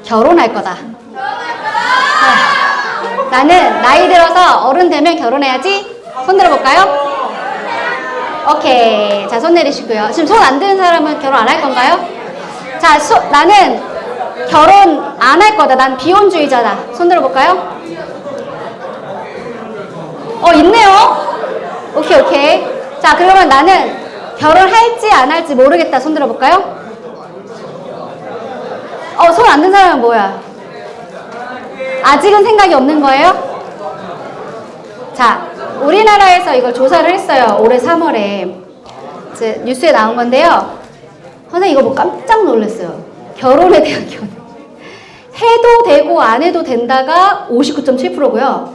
결혼할 거다. 나는 나이 들어서 어른 되면 결혼해야지. 손 들어볼까요? 오케이. 자, 손 내리시고요. 지금 손 안 드는 사람은 결혼 안 할 건가요? 자, 나는 결혼 안 할 거다. 난 비혼주의자다. 손 들어볼까요? 있네요. 오케이, 오케이. 자, 그러면 나는 결혼할지 안 할지 모르겠다. 손 들어볼까요? 손 안 든 사람은 뭐야? 아직은 생각이 없는 거예요? 자, 우리나라에서 이걸 조사를 했어요. 올해 3월에. 이제 뉴스에 나온 건데요. 선생님 이거 뭐 깜짝 놀랐어요. 결혼에 대한 견해. 해도 되고 안 해도 된다가 59.7%고요.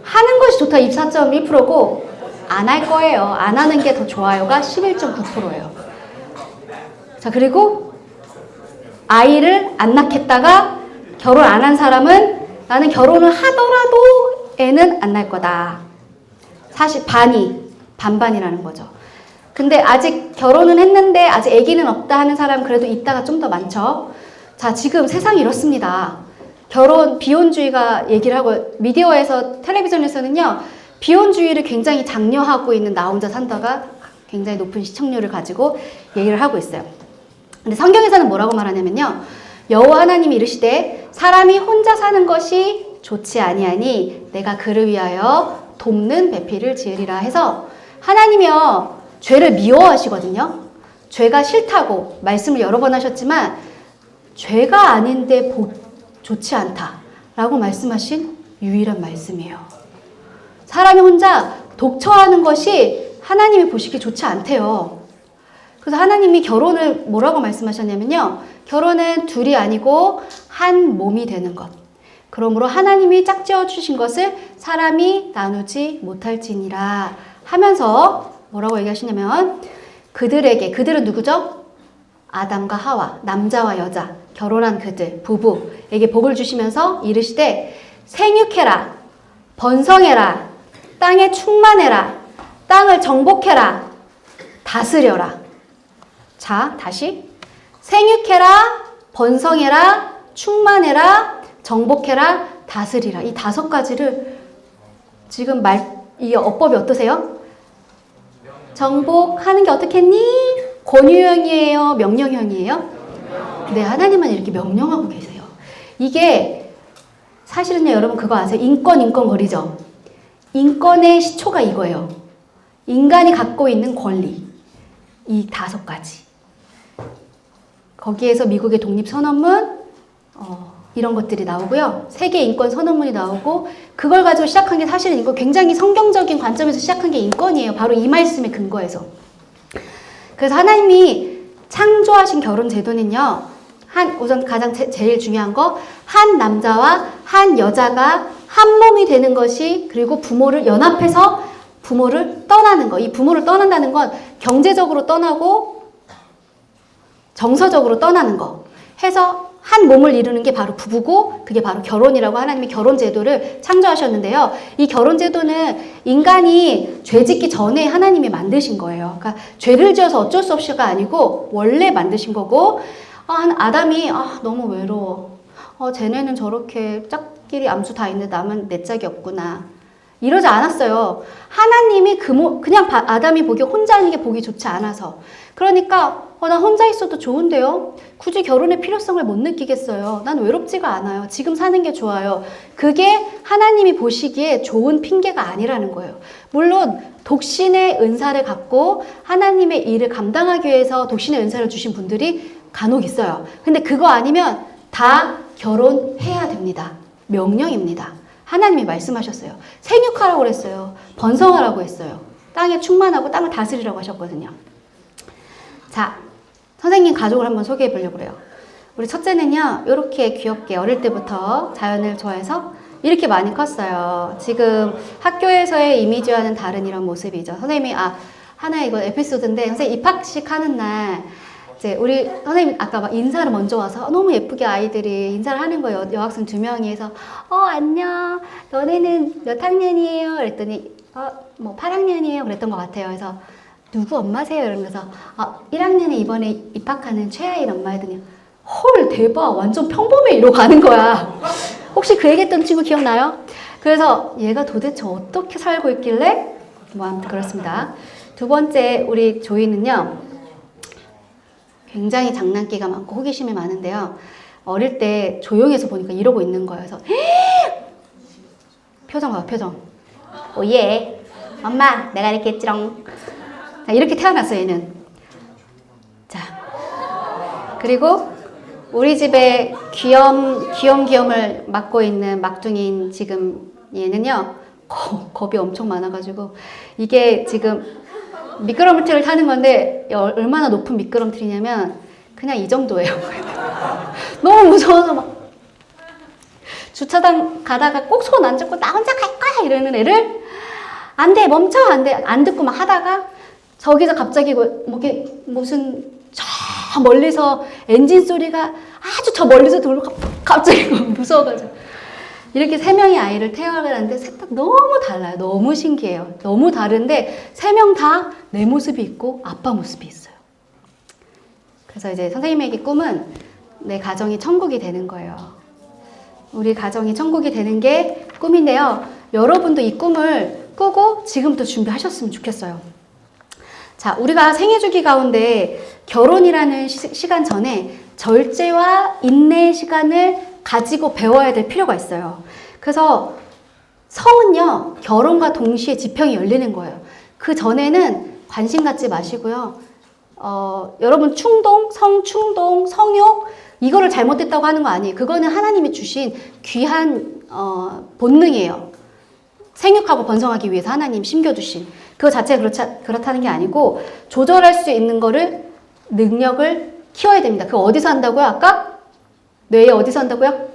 하는 것이 좋다 24.1%고 안 할 거예요. 안 하는 게 더 좋아요가 11.9%예요. 자, 그리고 아이를 안 낳겠다가 결혼 안 한 사람은 나는 결혼을 하더라도 애는 안 낳을 거다. 사실 반반이라는 거죠. 근데 아직 결혼은 했는데 아직 아기는 없다 하는 사람은 그래도 이따가 좀 더 많죠. 자, 지금 세상이 이렇습니다. 결혼 비혼주의가 얘기를 하고 미디어에서 텔레비전에서는요. 비혼주의를 굉장히 장려하고 있는 나 혼자 산다가 굉장히 높은 시청률을 가지고 얘기를 하고 있어요. 근데 성경에서는 뭐라고 말하냐면요. 여호와 하나님이 이르시되 사람이 혼자 사는 것이 좋지 아니하니 내가 그를 위하여 돕는 배필을 지으리라 해서 하나님이요. 죄를 미워하시거든요. 죄가 싫다고 말씀을 여러 번 하셨지만 죄가 아닌데 좋지 않다라고 말씀하신 유일한 말씀이에요. 사람이 혼자 독처하는 것이 하나님이 보시기에 좋지 않대요. 그래서 하나님이 결혼을 뭐라고 말씀하셨냐면요. 결혼은 둘이 아니고 한 몸이 되는 것. 그러므로 하나님이 짝지어 주신 것을 사람이 나누지 못할지니라 하면서 뭐라고 얘기하시냐면 그들은 누구죠? 아담과 하와, 남자와 여자, 결혼한 그들, 부부에게 복을 주시면서 이르시되 생육해라, 번성해라, 땅에 충만해라, 땅을 정복해라, 다스려라. 자, 다시 생육해라, 번성해라, 충만해라, 정복해라, 다스리라. 이 5가지를 지금 이 어법이 어떠세요? 정복하는 게 어떻겠니? 권유형이에요? 명령형이에요? 네, 하나님은 이렇게 명령하고 계세요. 이게 사실은요, 여러분 그거 아세요? 인권 거리죠? 인권의 시초가 이거예요. 인간이 갖고 있는 권리. 이 5가지. 거기에서 미국의 독립선언문, 이런 것들이 나오고요. 세계 인권 선언문이 나오고 그걸 가지고 시작한 게 사실은 이거 굉장히 성경적인 관점에서 시작한 게 인권이에요. 바로 이 말씀에 근거해서. 그래서 하나님이 창조하신 결혼 제도는요. 우선 가장 제일 중요한 거 한 남자와 한 여자가 한 몸이 되는 것이 그리고 부모를 연합해서 부모를 떠나는 거. 이 부모를 떠난다는 건 경제적으로 떠나고 정서적으로 떠나는 거. 해서 한 몸을 이루는 게 바로 부부고 그게 바로 결혼이라고 하나님이 결혼제도를 창조하셨는데요. 이 결혼제도는 인간이 죄 짓기 전에 하나님이 만드신 거예요. 그러니까 죄를 지어서 어쩔 수 없이가 아니고 원래 만드신 거고 아담이 너무 외로워. 쟤네는 저렇게 짝끼리 암수 다 있는데 나만 내 짝이 없구나. 이러지 않았어요. 하나님이 그냥 아담이 보기에 혼자 있는 게 보기 좋지 않아서. 그러니까 나 혼자 있어도 좋은데요? 굳이 결혼의 필요성을 못 느끼겠어요. 난 외롭지가 않아요. 지금 사는 게 좋아요. 그게 하나님이 보시기에 좋은 핑계가 아니라는 거예요. 물론 독신의 은사를 갖고 하나님의 일을 감당하기 위해서 독신의 은사를 주신 분들이 간혹 있어요. 근데 그거 아니면 다 결혼해야 됩니다. 명령입니다. 하나님이 말씀하셨어요. 생육하라고 그랬어요. 번성하라고 했어요. 땅에 충만하고 땅을 다스리라고 하셨거든요. 자, 선생님 가족을 한번 소개해 보려고 그래요. 우리 첫째는요, 이렇게 귀엽게 어릴 때부터 자연을 좋아해서 이렇게 많이 컸어요. 지금 학교에서의 이미지와는 다른 이런 모습이죠. 선생님이, 하나의 이거 에피소드인데, 선생님 입학식 하는 날, 이제 우리 선생님 아까 막 인사를 먼저 와서 너무 예쁘게 아이들이 인사를 하는 거예요. 여학생 2명이 해서 안녕 너네는 몇 학년이에요? 그랬더니 뭐 8학년이에요 그랬던 것 같아요. 그래서 누구 엄마세요? 이러면서 1학년에 이번에 입학하는 최아인 엄마 했더니 헐 대박 완전 평범해 이러고 가는 거야. 혹시 그 얘기했던 친구 기억나요? 그래서 얘가 도대체 어떻게 살고 있길래 뭐 아무튼 그렇습니다. 두 번째 우리 조이는요 굉장히 장난기가 많고 호기심이 많은데요. 어릴 때 조용해서 보니까 이러고 있는 거예요. 그래서 표정 봐 표정. 오예 엄마 내가 이렇게 했지롱. 자, 이렇게 태어났어요 얘는. 자 그리고 우리 집에 귀염귀염을 맡고 있는 막둥이인 지금 얘는요 겁이 엄청 많아가지고 이게 지금 미끄럼틀을 타는 건데 얼마나 높은 미끄럼틀이냐면 그냥 이 정도예요. 너무 무서워서 막 주차장 가다가 꼭 손 안 잡고 나 혼자 갈 거야 이러는 애를 안 돼 멈춰 안 돼 안 듣고 막 하다가 저기서 갑자기 무슨 저 멀리서 엔진 소리가 아주 저 멀리서 들고 갑자기 무서워가지고 이렇게 세 명의 아이를 태어나는데 셋 다 너무 달라요. 너무 신기해요. 너무 다른데 세 명 다 내 모습이 있고 아빠 모습이 있어요. 그래서 이제 선생님에게 꿈은 내 가정이 천국이 되는 거예요. 우리 가정이 천국이 되는 게 꿈인데요. 여러분도 이 꿈을 꾸고 지금부터 준비하셨으면 좋겠어요. 자, 우리가 생애주기 가운데 결혼이라는 시간 전에 절제와 인내의 시간을 가지고 배워야 될 필요가 있어요. 그래서 성은요, 결혼과 동시에 지평이 열리는 거예요. 그 전에는 관심 갖지 마시고요. 여러분 성충동, 성욕, 이거를 잘못됐다고 하는 거 아니에요. 그거는 하나님이 주신 귀한 본능이에요. 생육하고 번성하기 위해서 하나님 심겨주신. 그거 자체가 그렇다는 게 아니고 조절할 수 있는 거를 능력을 키워야 됩니다. 그거 어디서 한다고요? 아까? 뇌에 어디서 한다고요?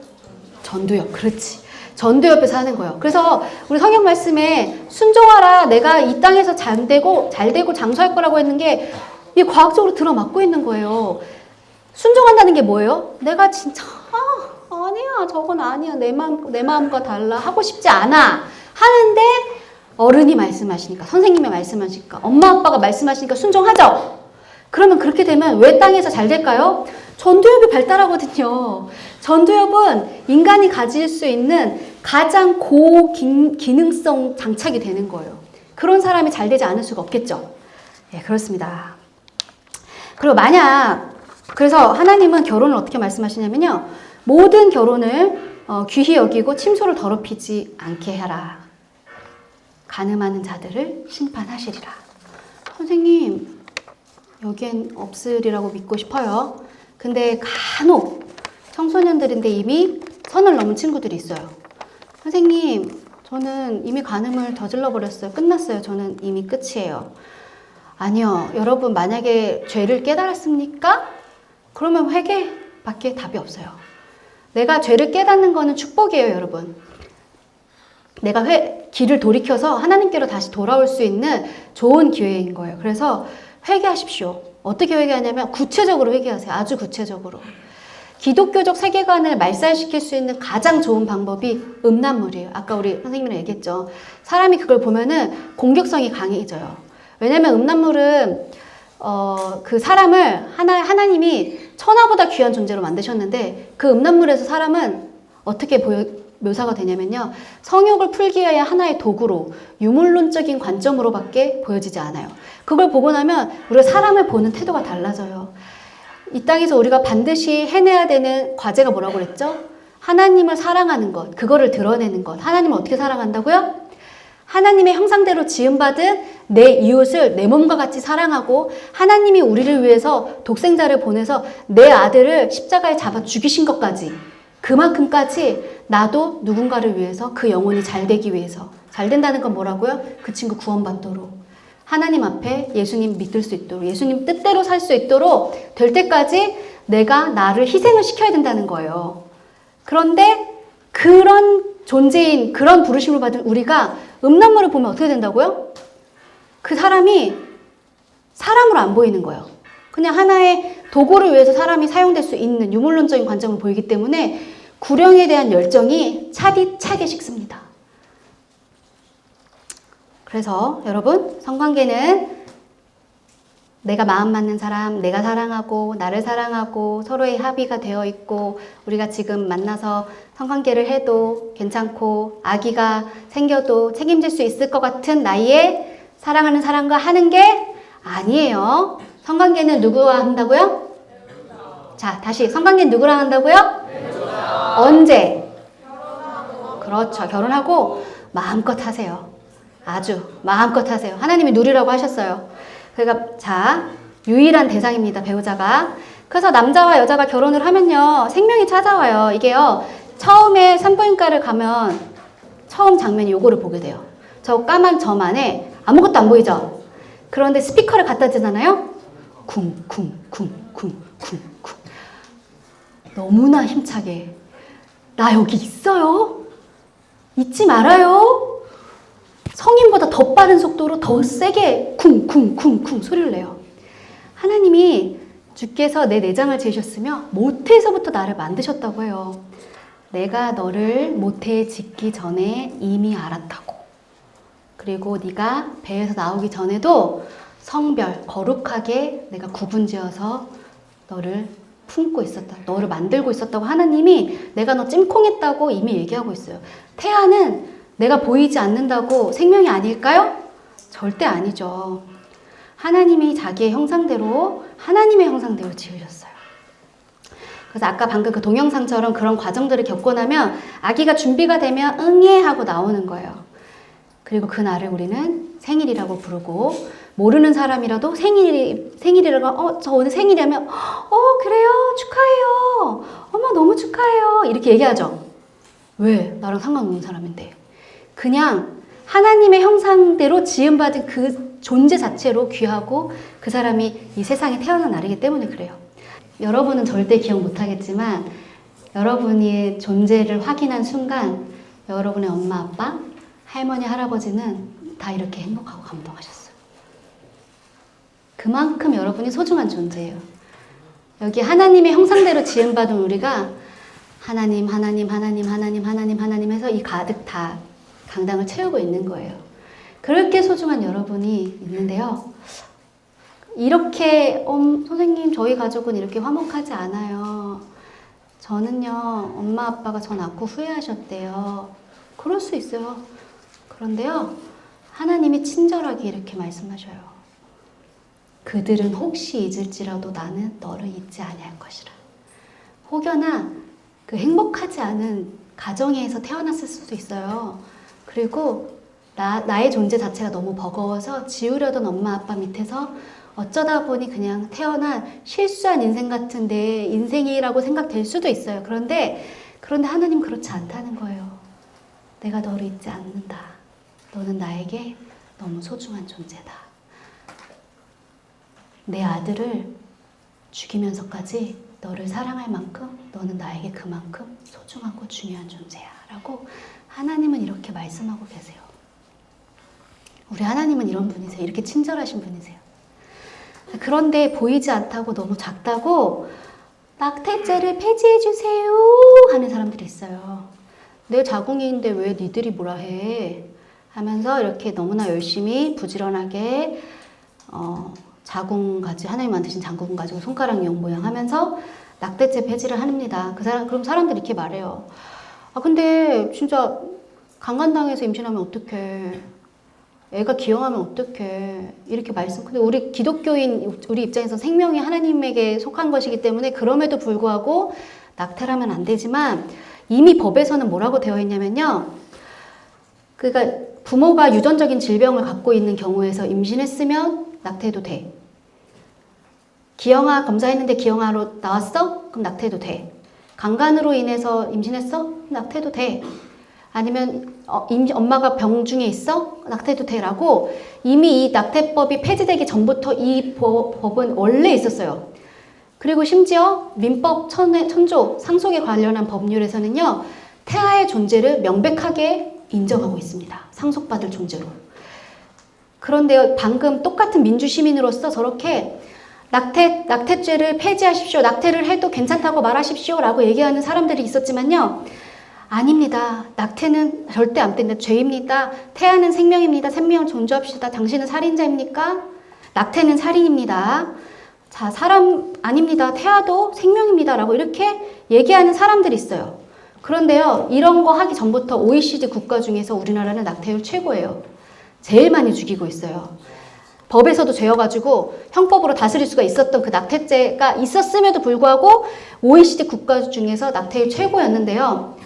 전두엽. 그렇지. 전두엽에서 하는 거예요. 그래서 우리 성경 말씀에 순종하라. 내가 이 땅에서 잘 되고 장수할 거라고 했는 게 이게 과학적으로 들어맞고 있는 거예요. 순종한다는 게 뭐예요? 내가 진짜 아니야 저건 아니야 내 마음과 달라 하고 싶지 않아 하는데 어른이 말씀하시니까 선생님이 말씀하시니까 엄마 아빠가 말씀하시니까 순종하죠. 그러면 그렇게 되면 왜 땅에서 잘 될까요? 전두엽이 발달하거든요. 전두엽은 인간이 가질 수 있는 가장 고기능성 장착이 되는 거예요. 그런 사람이 잘 되지 않을 수가 없겠죠. 예, 그렇습니다. 그리고 그래서 하나님은 결혼을 어떻게 말씀하시냐면요. 모든 결혼을 귀히 여기고 침소를 더럽히지 않게 해라. 간음하는 자들을 심판하시리라. 선생님, 여기엔 없으리라고 믿고 싶어요. 근데 간혹 청소년들인데 이미 선을 넘은 친구들이 있어요. 선생님, 저는 이미 간음을 저질러 버렸어요. 끝났어요. 저는 이미 끝이에요. 아니요. 여러분 만약에 죄를 깨달았습니까? 그러면 회개밖에 답이 없어요. 내가 죄를 깨닫는 거는 축복이에요, 여러분. 내가 길을 돌이켜서 하나님께로 다시 돌아올 수 있는 좋은 기회인 거예요. 그래서 회개하십시오. 어떻게 회개하냐면 구체적으로 회개하세요. 아주 구체적으로. 기독교적 세계관을 말살시킬 수 있는 가장 좋은 방법이 음란물이에요. 아까 우리 선생님이랑 얘기했죠. 사람이 그걸 보면은 공격성이 강해져요. 왜냐면 음란물은 그 사람을 하나님이 천하보다 귀한 존재로 만드셨는데 그 음란물에서 사람은 어떻게 묘사가 되냐면요. 성욕을 풀기 위한 하나의 도구로 유물론적인 관점으로밖에 보여지지 않아요. 그걸 보고 나면 우리가 사람을 보는 태도가 달라져요. 이 땅에서 우리가 반드시 해내야 되는 과제가 뭐라고 그랬죠? 하나님을 사랑하는 것, 그거를 드러내는 것. 하나님을 어떻게 사랑한다고요? 하나님의 형상대로 지음받은 내 이웃을 내 몸과 같이 사랑하고 하나님이 우리를 위해서 독생자를 보내서 내 아들을 십자가에 잡아 죽이신 것까지 그만큼까지 나도 누군가를 위해서 그 영혼이 잘 되기 위해서 잘 된다는 건 뭐라고요? 그 친구 구원받도록 하나님 앞에 예수님 믿을 수 있도록 예수님 뜻대로 살 수 있도록 될 때까지 내가 나를 희생을 시켜야 된다는 거예요. 그런데 그런 존재인 그런 부르심을 받은 우리가 음란물을 보면 어떻게 된다고요? 그 사람이 사람으로 안 보이는 거예요. 그냥 하나의 도구를 위해서 사람이 사용될 수 있는 유물론적인 관점을 보이기 때문에 구령에 대한 열정이 차디차게 식습니다. 그래서 여러분 성관계는 내가 마음 맞는 사람, 내가 사랑하고 나를 사랑하고 서로의 합의가 되어 있고 우리가 지금 만나서 성관계를 해도 괜찮고 아기가 생겨도 책임질 수 있을 것 같은 나이에 사랑하는 사람과 하는 게 아니에요. 성관계는 누구와 한다고요? 자, 다시 성관계는 누구랑 한다고요? 언제? 그렇죠. 결혼하고 마음껏 하세요. 아주 마음껏 하세요. 하나님이 누리라고 하셨어요. 그러니까 자, 유일한 대상입니다. 배우자가. 그래서 남자와 여자가 결혼을 하면요. 생명이 찾아와요. 이게요. 처음에 산부인과를 가면 처음 장면이 요거를 보게 돼요. 저 까만 점 안에 아무것도 안 보이죠? 그런데 스피커를 갖다 대잖아요. 쿵쿵쿵쿵쿵쿵 너무나 힘차게 나 여기 있어요. 잊지 말아요. 성인보다 더 빠른 속도로 더 세게 쿵쿵쿵쿵 소리를 내요. 하나님이 주께서 내 내장을 재셨으며 모태에서부터 나를 만드셨다고 해요. 내가 너를 모태에 짓기 전에 이미 알았다고. 그리고 네가 배에서 나오기 전에도 성별, 거룩하게 내가 구분지어서 너를 품고 있었다. 너를 만들고 있었다고 하나님이 내가 너 찜콩했다고 이미 얘기하고 있어요. 태아는 내가 보이지 않는다고 생명이 아닐까요? 절대 아니죠. 하나님이 자기의 형상대로 하나님의 형상대로 지으셨어요. 그래서 아까 방금 그 동영상처럼 그런 과정들을 겪고 나면 아기가 준비가 되면 응애 하고 나오는 거예요. 그리고 그날을 우리는 생일이라고 부르고 모르는 사람이라도 생일이라고 저 오늘 생일이라면 그래요 축하해요 어머 너무 축하해요 이렇게 얘기하죠. 왜? 나랑 상관없는 사람인데. 그냥 하나님의 형상대로 지음받은 그 존재 자체로 귀하고 그 사람이 이 세상에 태어난 날이기 때문에 그래요. 여러분은 절대 기억 못하겠지만 여러분의 존재를 확인한 순간 여러분의 엄마 아빠 할머니 할아버지는 다 이렇게 행복하고 감동하셨어요. 그만큼 여러분이 소중한 존재예요. 여기 하나님의 형상대로 지음받은 우리가 하나님 하나님 하나님 하나님 하나님 하나님 해서 이 가득 다 강당을 채우고 있는 거예요. 그렇게 소중한 여러분이 있는데요. 이렇게 선생님 저희 가족은 이렇게 화목하지 않아요. 저는요 엄마 아빠가 저 낳고 후회하셨대요. 그럴 수 있어요. 그런데요 하나님이 친절하게 이렇게 말씀하셔요. 그들은 혹시 잊을지라도 나는 너를 잊지 아니할 것이라. 혹여나 그 행복하지 않은 가정에서 태어났을 수도 있어요. 그리고 나의 존재 자체가 너무 버거워서 지우려던 엄마 아빠 밑에서 어쩌다 보니 그냥 태어난 실수한 인생 같은 내 인생이라고 생각될 수도 있어요. 그런데 하나님 그렇지 않다는 거예요. 내가 너를 잊지 않는다. 너는 나에게 너무 소중한 존재다. 내 아들을 죽이면서까지 너를 사랑할 만큼 너는 나에게 그만큼 소중하고 중요한 존재야 라고 하나님은 이렇게 말씀하고 계세요. 우리 하나님은 이런 분이세요. 이렇게 친절하신 분이세요. 그런데 보이지 않다고 너무 작다고 낙태죄를 폐지해주세요 하는 사람들이 있어요. 내 자궁인데 왜 니들이 뭐라 해 하면서 이렇게 너무나 열심히 부지런하게 자궁 가지고 하나님 만드신 자궁 가지고 손가락 용 모양 하면서 낙태죄 폐지를 합니다. 그럼 사람들이 이렇게 말해요. 근데 진짜 강간당해서 임신하면 어떡해. 애가 기형하면 어떡해. 이렇게 근데 우리 기독교인 우리 입장에서 생명이 하나님에게 속한 것이기 때문에 그럼에도 불구하고 낙태를 하면 안 되지만 이미 법에서는 뭐라고 되어 있냐면요. 그러니까 부모가 유전적인 질병을 갖고 있는 경우에서 임신했으면 낙태해도 돼. 기형아 검사했는데 기형아로 나왔어? 그럼 낙태해도 돼. 강간으로 인해서 임신했어? 낙태해도 돼. 아니면 엄마가 병중에 있어? 낙태해도 돼. 라고 이미 이 낙태법이 폐지되기 전부터 이 법은 원래 있었어요. 그리고 심지어 민법 천조 상속에 관련한 법률에서는요. 태아의 존재를 명백하게 인정하고 있습니다. 상속받을 존재로. 그런데 방금 똑같은 민주시민으로서 저렇게 낙태죄를 폐지하십시오. 낙태를 해도 괜찮다고 말하십시오. 라고 얘기하는 사람들이 있었지만요. 아닙니다. 낙태는 절대 안 된다. 죄입니다. 태아는 생명입니다. 생명을 존중합시다. 당신은 살인자입니까? 낙태는 살인입니다. 자, 사람 아닙니다. 태아도 생명입니다. 라고 이렇게 얘기하는 사람들이 있어요. 그런데요, 이런 거 하기 전부터 OECD 국가 중에서 우리나라는 낙태율 최고예요. 제일 많이 죽이고 있어요. 법에서도 죄여가지고 형법으로 다스릴 수가 있었던 그 낙태죄가 있었음에도 불구하고 OECD 국가 중에서 낙태율 최고였는데요.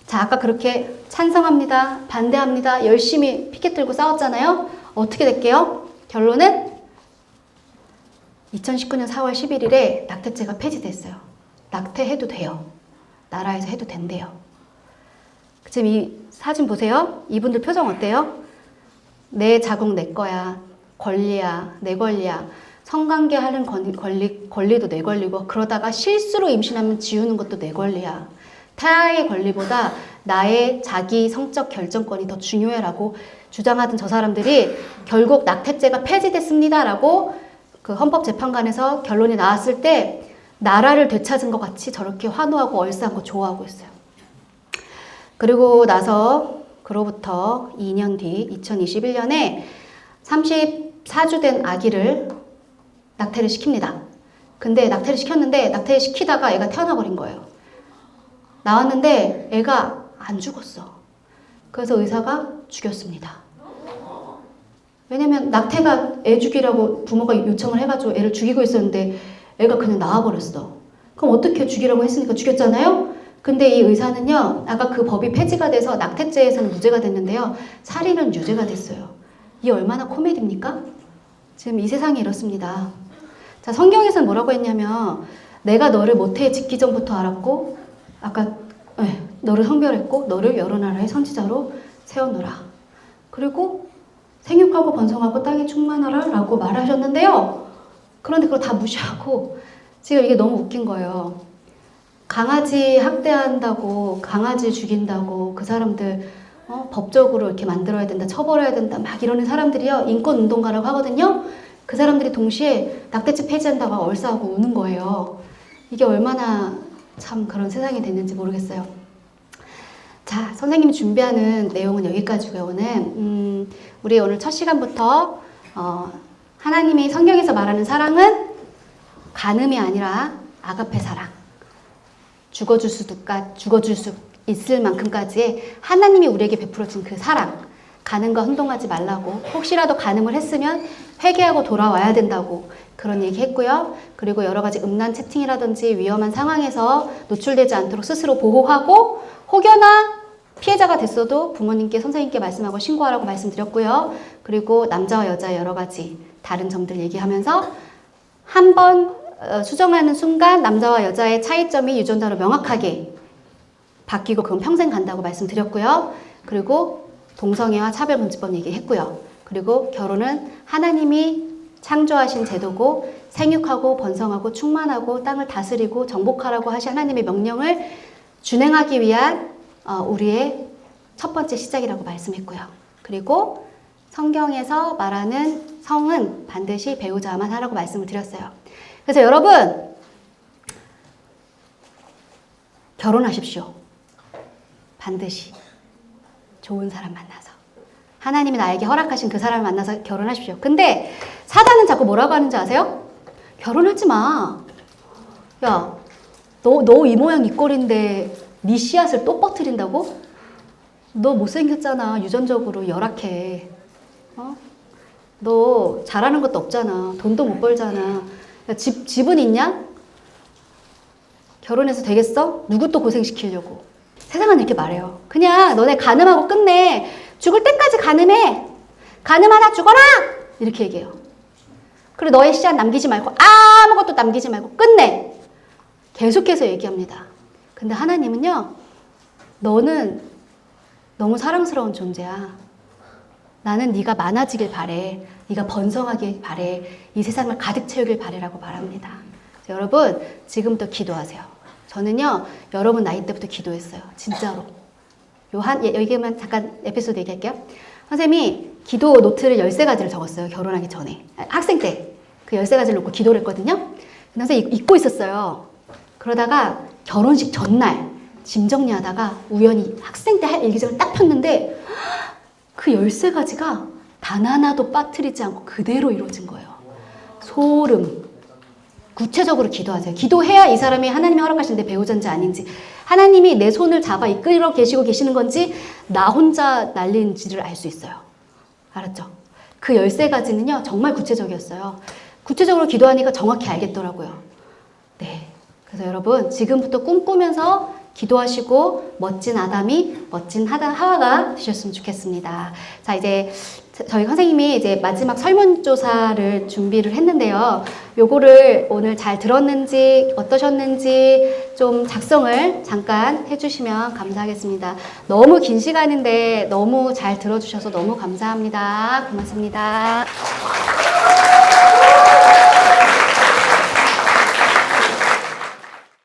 자, 아까 그렇게 찬성합니다, 반대합니다, 열심히 피켓 들고 싸웠잖아요. 어떻게 될게요? 결론은 2019년 4월 11일에 낙태죄가 폐지됐어요. 낙태해도 돼요. 나라에서 해도 된대요. 지금 이 사진 보세요. 이분들 표정 어때요? 내 자궁 내 거야. 권리야. 내 권리야. 성관계 하는 권리도 내 권리고, 그러다가 실수로 임신하면 지우는 것도 내 권리야. 타의 권리보다 나의 자기 성적 결정권이 더 중요해라고 주장하던 저 사람들이 결국 낙태죄가 폐지됐습니다라고 그 헌법재판관에서 결론이 나왔을 때 나라를 되찾은 것 같이 저렇게 환호하고 얼싸안고 좋아하고 있어요. 그리고 나서 그로부터 2년 뒤 2021년에 34주 된 아기를 낙태를 시킵니다. 근데 낙태를 시켰는데 낙태를 시키다가 애가 태어나버린 거예요. 나왔는데 애가 안 죽었어. 그래서 의사가 죽였습니다. 왜냐면 낙태가 애 죽이라고 부모가 요청을 해가지고 애를 죽이고 있었는데 애가 그냥 나와버렸어. 그럼 어떻게 죽이라고 했으니까 죽였잖아요? 근데 이 의사는요, 아까 그 법이 폐지가 돼서 낙태죄에서는 무죄가 됐는데요, 살인은 유죄가 됐어요. 이 얼마나 코미디입니까? 지금 이 세상이 이렇습니다. 자, 성경에서는 뭐라고 했냐면, 내가 너를 모태에 짓기 전부터 알았고, 아까 너를 성별했고, 너를 여러 나라의 선지자로 세워놓으라. 그리고 생육하고 번성하고 땅에 충만하라 라고 말하셨는데요. 그런데 그걸 다 무시하고 지금 이게 너무 웃긴 거예요. 강아지 학대한다고, 강아지 죽인다고 그 사람들 법적으로 이렇게 만들어야 된다, 처벌해야 된다 막 이러는 사람들이요, 인권운동가라고 하거든요. 그 사람들이 동시에 낙태죄 폐지한다고 얼싸하고 우는 거예요. 이게 얼마나 참 그런 세상이 됐는지 모르겠어요. 자, 선생님이 준비하는 내용은 여기까지고요. 오늘 우리 오늘 첫 시간부터 하나님이 성경에서 말하는 사랑은 간음이 아니라 아가페 사랑. 죽어줄 수 있을 만큼까지의 하나님이 우리에게 베풀어준 그 사랑. 가늠과 혼동하지 말라고. 혹시라도 간음을 했으면 회개하고 돌아와야 된다고 그런 얘기 했고요. 그리고 여러 가지 음란 채팅이라든지 위험한 상황에서 노출되지 않도록 스스로 보호하고, 혹여나 피해자가 됐어도 부모님께, 선생님께 말씀하고 신고하라고 말씀드렸고요. 그리고 남자와 여자의 여러 가지 다른 점들 얘기하면서 한번 수정하는 순간 남자와 여자의 차이점이 유전자로 명확하게 바뀌고 그건 평생 간다고 말씀드렸고요. 그리고 동성애와 차별금지법 얘기했고요. 그리고 결혼은 하나님이 창조하신 제도고, 생육하고 번성하고 충만하고 땅을 다스리고 정복하라고 하신 하나님의 명령을 준행하기 위한 우리의 첫 번째 시작이라고 말씀했고요. 그리고 성경에서 말하는 성은 반드시 배우자만 하라고 말씀을 드렸어요. 그래서 여러분, 결혼하십시오. 반드시 좋은 사람 만나서, 하나님이 나에게 허락하신 그 사람을 만나서 결혼하십시오. 근데 사단은 자꾸 뭐라고 하는지 아세요? 결혼하지 마. 야, 너 이 모양 이 꼴인데 네 씨앗을 또 퍼뜨린다고? 너 못생겼잖아. 유전적으로 열악해. 너 잘하는 것도 없잖아. 돈도 못 벌잖아. 야, 집은 있냐? 결혼해서 되겠어? 누구 또 고생시키려고. 세상은 이렇게 말해요. 그냥 너네 간음하고 끝내. 죽을 때까지 간음해. 간음하나 죽어라! 이렇게 얘기해요. 그리고 너의 씨앗 남기지 말고, 아무것도 남기지 말고 끝내. 계속해서 얘기합니다. 근데 하나님은요, 너는 너무 사랑스러운 존재야. 나는 네가 많아지길 바래. 네가 번성하길 바래. 이 세상을 가득 채우길 바래라고 말합니다. 여러분, 지금부터 기도하세요. 저는요, 여러분 나이 때부터 기도했어요. 진짜로. 여기만 잠깐 에피소드 얘기할게요. 선생님이 기도 노트를 13가지를 적었어요. 결혼하기 전에. 학생 때 그 13가지를 놓고 기도를 했거든요. 그래서 잊고 있었어요. 그러다가 결혼식 전날 짐 정리하다가 우연히 학생 때 할 일기장을 딱 폈는데 그 13가지가 단 하나도 빠뜨리지 않고 그대로 이루어진 거예요. 소름. 구체적으로 기도하세요. 기도해야 이 사람이 하나님이 허락하신 내 배우자인지 아닌지, 하나님이 내 손을 잡아 이끌어 계시고 계시는 건지, 나 혼자 난리인지를 알 수 있어요. 알았죠? 그 13가지는요, 정말 구체적이었어요. 구체적으로 기도하니까 정확히 알겠더라고요. 네. 그래서 여러분, 지금부터 꿈꾸면서 기도하시고 멋진 아담이 멋진 하와가 되셨으면 좋겠습니다. 자, 이제 저희 선생님이 이제 마지막 설문조사를 준비를 했는데요. 요거를 오늘 잘 들었는지 어떠셨는지 좀 작성을 잠깐 해주시면 감사하겠습니다. 너무 긴 시간인데 너무 잘 들어주셔서 너무 감사합니다. 고맙습니다.